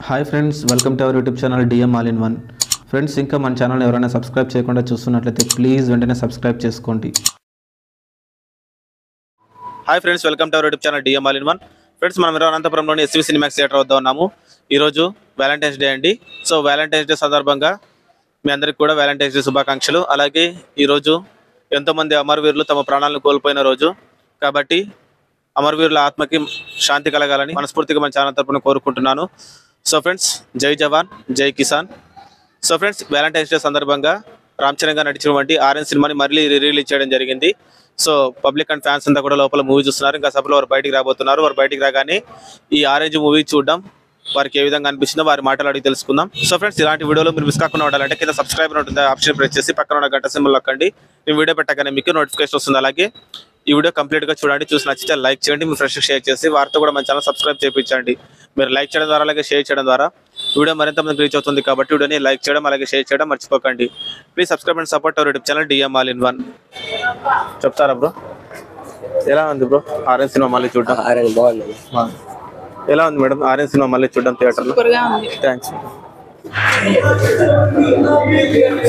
Hi friends, welcome to our YouTube channel DM all in one. Friends, ఇంకా మన channel ఎవరైనా subscribe చేయకుండా చూస్తున్నట్లయితే ప్లీజ్ వెంటనే సబ్స్క్రైబ్ చేసుకోండి. Hi friends, welcome to our YouTube channel DM all in one. Friends, మనం అనంతపురంలోని SV Cinemax theatre వద్ద ఉన్నాము. ఈరోజు వ్యాలంటైన్స్ డే అండి. సో వ్యాలంటైన్స్ డే సందర్భంగా మీ అందరికి కూడా వ్యాలంటైన్స్ డే శుభాకాంక్షలు. అలాగే ఈరోజు ఎంతోమంది అమరవీరులు తమ ప్రాణాలను కోల్పోయిన రోజు కాబట్టి అమరవీరుల ఆత్మకి శాంతి కలగాలని మనస్ఫూర్తిగా మన ఛానల్ తరపున కోరుకుంటున్నాను. సో ఫ్రెండ్స్, జై జవాన్ జై Kisan. So friends, Valentine's day సందర్భంగా రామ్ చరణ్ గారు నటించినటువంటి ఆరెంజ్ సినిమాని మళ్ళీ రిలీజ్ చేయడం జరిగింది. సో పబ్లిక్ అండ్ ఫ్యాన్స్ అంతా కూడా లోపల మూవీ చూస్తున్నారు. ఇంకా సభలో వారు బయటికి రాబోతున్నారు. వారు బయటికి రాగానే ఈ ఆరెంజ్ మూవీ చూడడం వారికి ఏ విధంగా అనిపిస్తుందో వారి మాటలు అడిగి తెలుసుకుందాం. సో ఫ్రెండ్స్, ఇలాంటి వీడియోలు మీరు మిస్ కాకుండా ఉండాలంటే కింద సబ్స్క్రైబర్ ఉంటుంది, ఆప్షన్ ప్రెస్ చేసి పక్కన ఉన్న గంట సింబల్ నొక్కండి. నేను వీడియో పెట్టగానే మీకు నోటిఫికేషన్ వస్తుంది. అలాగే ఈ వీడియో కంప్లీట్గా చూడండి, చూసి నచ్చితే లైక్ చేయండి, మీ ఫ్రెండ్స్కి షేర్ చేసి వారితో కూడా మన ఛానల్ సబ్స్క్రైబ్ చేయించండి. మీరు లైక్ చేయడం ద్వారా అలాగే షేర్ చేయడం ద్వారా వీడియో మరింత మందికి రీచ్ అవుతుంది. కాబట్టి వీడియోని లైక్ చేయడం అలాగే షేర్ చేయడం మర్చిపోకండి. Please subscribe and support our YouTube channel DM all in one. చెప్తారా బ్రో, ఎలా ఉంది బ్రో ఆరెంజ్ సినిమా మళ్ళీ చూడడం? బాగుంది. ఎలా ఉంది మేడం ఆరెంజ్ సినిమా మళ్ళీ చూడడం థియేటర్లో? థ్యాంక్స్.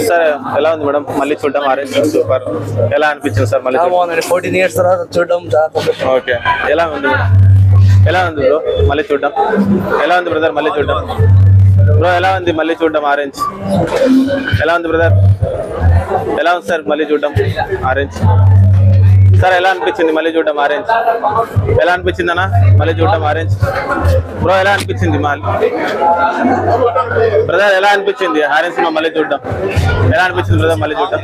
సార్, ఎలా ఉంది మేడం మళ్ళీ చూడడం ఆరెంజ్? సూపర్. ఎలా అనిపించింది సార్ మళ్ళీ? 14 years తర్వాత చూడడం. ఓకే, ఎలా ఉంది మేడం? ఎలా ఉంది బ్రో మళ్ళీ చూడడం? ఎలా ఉంది బ్రదర్ మళ్ళీ చూడడం? బ్రో ఎలా ఉంది మళ్ళీ చూడడం ఆరెంజ్? ఎలా ఉంది బ్రదర్? ఎలా ఉంది సార్ మళ్ళీ చూడడం ఆరెంజ్? సార్, ఎలా అనిపించింది మళ్ళీ చూడడం ఆరెంజ్? ఎలా అనిపించింది అన్న మళ్ళీ చూడడం ఆరెంజ్? బ్రో ఎలా అనిపించింది బ్రదర్? ఎలా అనిపించింది ఆరెంజ్ సినిమా మళ్ళీ చూడడం? ఎలా అనిపించింది బ్రదర్ మళ్ళీ చూడడం?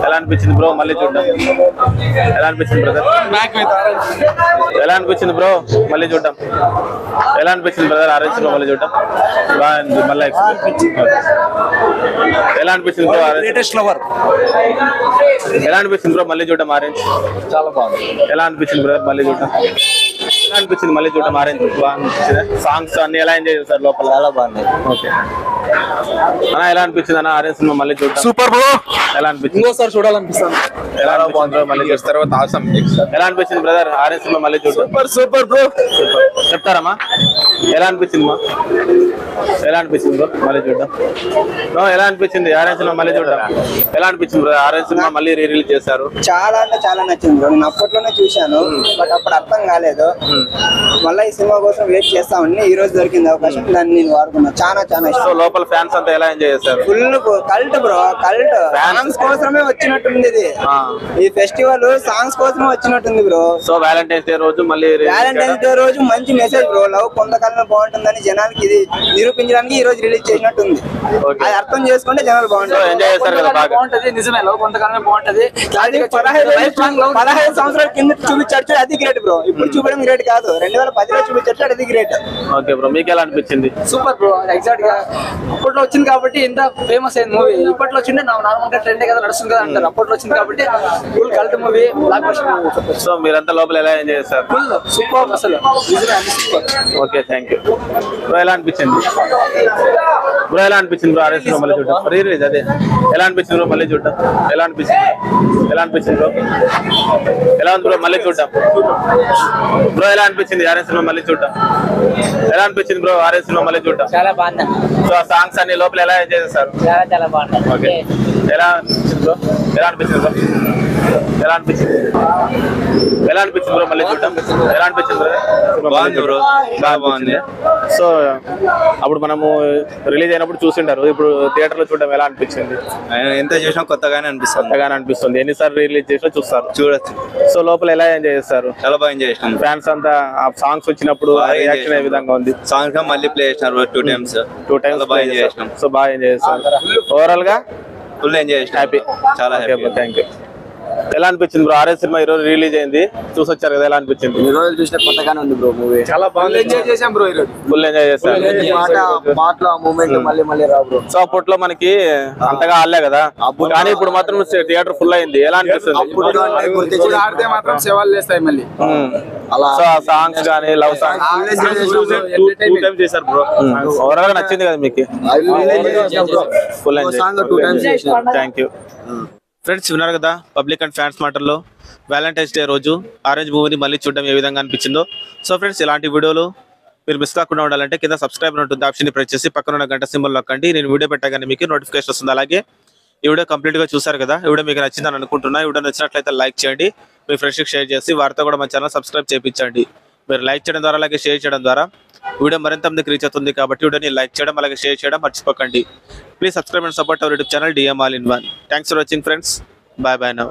ఎలా అనిపించింది బ్రో మళ్ళీ చూడడం? ఎలా అనిపించింది బ్రదర్? ఎలా అనిపించింది బ్రో మళ్ళీ చూడడం? ఎలా అనిపించింది బ్రదర్ ఆరెంజ్ సినిమా మళ్ళీ చూడడం? బాగుంది. మళ్ళీ ఎలా అనిపించింది బ్రో ఆరెంజ్? ఎలా అనిపించింది బ్రో మళ్ళీ చూడడం ఆరెంజ్? చాలా బాగుంది. ఎలా అనిపించింది బ్రదర్ మళ్ళీ చూడడం? ఎలా అనిపించింది మళ్ళీ చూడడం ఆరెంజ్? బాగా అనిపించింది. సాంగ్స్ అన్ని ఎలా ఎంజాయ్ చేస్తారు లోపల? చాలా బాగుంది. ఓకే అన్న, ఎలా అనిపించింది అన్న ఆరెంజ్ సినిమా మళ్ళీ చూడడం? Super bro. ఎలా అనిపించింది? ఇంకోసారి చూడాలనిపిస్తుంది. ఎలా అనిపించింది బ్రో మళ్ళీ చూడడం? ఎలా అనిపించింది బ్రదర్ ఆరెంజ్ సినిమా మళ్ళీ చూడడం? Super bro. చెప్తారమ్మా ఎలా అనిపించింది మా? ఎలా అనిపించింది బ్రో మళ్ళీ చూడడం? ఎలా అనిపించింది ఆరెంజ్ సినిమా మళ్ళీ చూడడం? ఎలా అనిపించింది బ్రో ఆరెంజ్ సినిమా మళ్ళీ రిలీజ్ చేశారు? చాలా అంటే చాలా నచ్చింది బ్రో. నేను అప్పట్లోనే చూశాను, బట్ అప్పుడు అర్థం కాలేదు. మళ్ళీ ఈ సినిమా కోసం వెయిట్ చేస్తామని ఈ రోజు దొరికింది అవకాశం, దాన్ని నేను వాడుకున్నా. చాలా చాలా సో ఇష్టం. లోపల ఫ్యాన్స్ అంతా ఎలా ఎంజాయ్ చేశారు? Full cult bro, cult. Songs కోసమే వచ్చినట్టుంది ఇది. ఈ ఫెస్టివల్ సాంగ్స్ కోసమే వచ్చినట్టుంది బ్రో. సో వ్యాలంటైన్స్ డే రోజు మళ్ళీ వ్యాలంటైన్స్ డే రోజు మంచి మెసేజ్ బ్రో. లవ్ కొంతకాలమే బాగుంటుందని జనానికి ఇది నిరూపించడానికి ఈ రోజు రిలీజ్ చేసినట్టుంది. అది అర్థం చేసుకుంటే జనాలు బాగుంటారు, ఎంజాయ్ చేస్తారు కదా బాగా. నిజమే, లవ్ కొంతకాలమే బాగుంటది. 15 సంవత్సరాల కింద చూపించాడు, అది గ్రేట్ బ్రో. ఇప్పుడు చూపడం గ్రేట్ కాదు, 2010లో చూపించాడు, అది గ్రేట్. ఓకే బ్రో, మీకు ఎలా అనిపించింది? Super bro. ఎగ్జాక్ట్ గా అప్పట్లో వచ్చింది కాబట్టి ఇంత ఫేమస్ అయింది మూవీ. ఇప్పట్లో వచ్చింటే నార్మల్ గా ట్రెండ్ కదా నడుస్తుంది కదా అంటారు. అప్పట్లో వచ్చింది కాబట్టి full cult movie, block buster movie. So మీరంతా లోపల ఎలా ఎంజాయ్ చేస్తారు? ఫుల్ సూపర్ అసలు. Super. Okay, thank you bro. ఎలా అనిపించింది బ్రో? ఎలా అనిపించింది బ్రో ఆరెంజ్ సినిమా మళ్ళీ చూడడం? రిలీజ్ అదే ఎలా అనిపించింది బ్రో మళ్ళీ చూడడం? ఎలా అనిపించింది? ఎలా అనిపించింది బ్రో? ఎలా ఉంది బ్రో మళ్ళీ చూడడం? బ్రో ఎలా అనిపించింది ఆరెంజ్ సినిమా మళ్ళీ చూడడం? ఎలా అనిపించింది బ్రో ఆరెంజ్ సినిమా మళ్ళీ చూడడం? చాలా బాగుంది. సో ఆ సాంగ్స్ అన్ని లోపల ఎలా ఎంజాయ్ చేస్తారు? చాలా చాలా బాగుంది. ఓకే, ఎలా అనిపించింది బ్రో? ఎలా అనిపించింది బ్రో? ఎలా అనిపించింది? ఎలా అనిపించింది బ్రో మళ్ళీ చూడడం? ఎలా అనిపించింది బ్రో? బాగుంది బ్రో, బాగా బాగుంది. సో అప్పుడు మనము రిలీజ్ అయినప్పుడు చూసింటారు, ఇప్పుడు థియేటర్ లో చూడడం ఎలా అనిపించింది? ఎంత చేసినా కొత్తగానే అనిపిస్తుంది. ఎన్నిసార్లు రిలీజ్ చేసినా చూస్తారు, చూడొచ్చు. సో లోపల ఎలా ఎంజాయ్ చేస్తారు? చాలా బాగా ఎంజాయ్ చేసినాం. ఫ్యాన్స్ అంతా ఆ సాంగ్స్ వచ్చినప్పుడు రియాక్షన్ ఏ విధంగా ఉంది? సాంగ్స్ మళ్ళీ ప్లే చేసినారు 2 times. బాగా ఎంజాయ్ చేస్తాం. సో బాగా ఎంజాయ్ చేస్తారు. ఓవరాల్ గా ఫుల్ ఎంజాయ్ చేసినాం. హ్యాపీ. చాలా హ్యాపీ. Thank you. ఎలా అనిపించింది బ్రో ఆరెంజ్ సినిమా? ఈరోజు రిలీజ్ అయింది, చూసొచ్చారు కదా, ఎలా అనిపించింది? ఈ రోజు చూసిన కొత్తగానే ఉంది బ్రో మూవీ. చాలా బాగా ఎంజాయ్ చేసాం బ్రో. ఈ రోజు ఫుల్ ఎంజాయ్ చేస్తారు. మాటలో మూమెంట్ మళ్ళీ రా బ్రో. సో అప్పట్లో మనకి అంతగా ఆడలే కదా, కానీ ఇప్పుడు మాత్రం థియేటర్ ఫుల్ అయింది. ఎలా అనిపిస్తుంది? ఆడితే మాత్రం సేవలు చేస్తాయి మళ్ళీ. సో ఆ సాంగ్స్ గానీ లవ్ సాంగ్స్ చేశారు బ్రో. ఓవరాల్ గా నచ్చింది కదా మీకు? Full enjoy. Thank you. Friends, విన్నారు కదా పబ్లిక్ అండ్ ఫ్యాన్స్ మాటల్లో వ్యాలంటైన్స్ డే రోజు ఆరెంజ్ మూవీని మళ్ళీ చూడడం ఏ విధంగా అనిపించిందో. సో ఫ్రెండ్స్, ఇలాంటి వీడియోలు మీరు మిస్ కాకుండా ఉండాలంటే కింద సబ్స్క్రైబ్ ఉంటుంది ఆప్షన్ ప్రెస్ చేసి పక్కన ఉన్న గంట సింబల్ నొక్కండి. నేను వీడియో పెట్టగానే మీకు నోటిఫికేషన్ వస్తుంది. అలాగే ఈ వీడియో కంప్లీట్ గా చూసారు కదా, ఈ వీడియో మీకు నచ్చిందని అనుకుంటున్నా. ఈ వీడియో నచ్చినట్లయితే లైక్ చేయండి, మీ ఫ్రెండ్స్కి షేర్ చేసి వారితో కూడా మన ఛానల్ సబ్స్క్రైబ్ చేయించండి. మీరు లైక్ చేయడం ద్వారా అలాగే షేర్ చేయడం ద్వారా వీడియో మరింత మందికి రీచ్ అవుతుంది. కాబట్టి వీడియోని లైక్ చేయడం అలాగే షేర్ చేయడం మర్చిపోకండి. Please subscribe and support our YouTube channel DM All in One. Thanks for watching friends. Bye bye now.